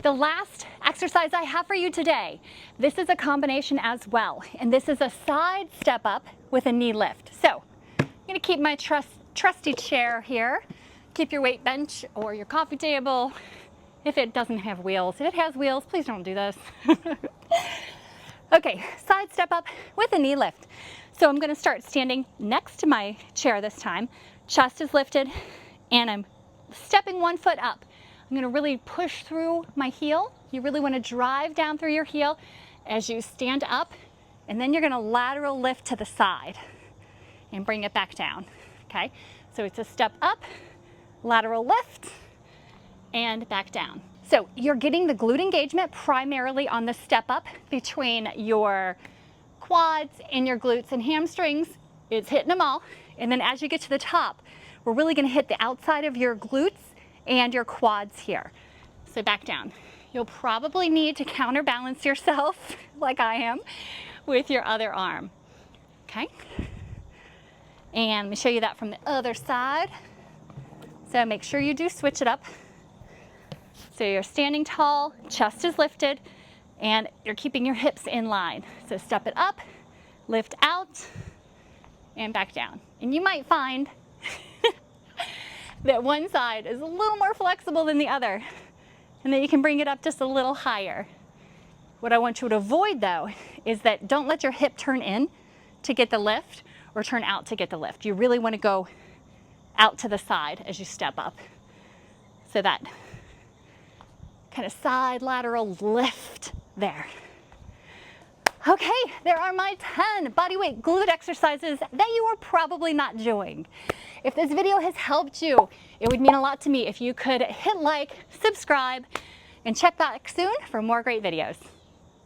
The last exercise I have for you today, this is a combination as well, and this is a side step up with a knee lift. So I'm gonna keep my trusty chair here. Keep your weight bench or your coffee table if it doesn't have wheels. If it has wheels, please don't do this. Okay, side step up with a knee lift. So I'm gonna start standing next to my chair this time. Chest is lifted and I'm stepping one foot up. I'm gonna really push through my heel. You really wanna drive down through your heel as you stand up, and then you're gonna lateral lift to the side and bring it back down, okay? So it's a step up, lateral lift, and back down. So you're getting the glute engagement primarily on the step up between your quads and your glutes and hamstrings. It's hitting them all. And then as you get to the top, we're really gonna hit the outside of your glutes and your quads here. So back down. You'll probably need to counterbalance yourself, like I am, with your other arm, okay? And let me show you that from the other side. So make sure you do switch it up. So you're standing tall, chest is lifted, and you're keeping your hips in line. So step it up, lift out, and back down. And you might find that one side is a little more flexible than the other, and that you can bring it up just a little higher. What I want you to avoid though is that don't let your hip turn in to get the lift or turn out to get the lift. You really want to go out to the side as you step up. So that kind of side lateral lift there. Okay, there are my 10 bodyweight glute exercises that you are probably not doing. If this video has helped you, it would mean a lot to me if you could hit like, subscribe, and check back soon for more great videos.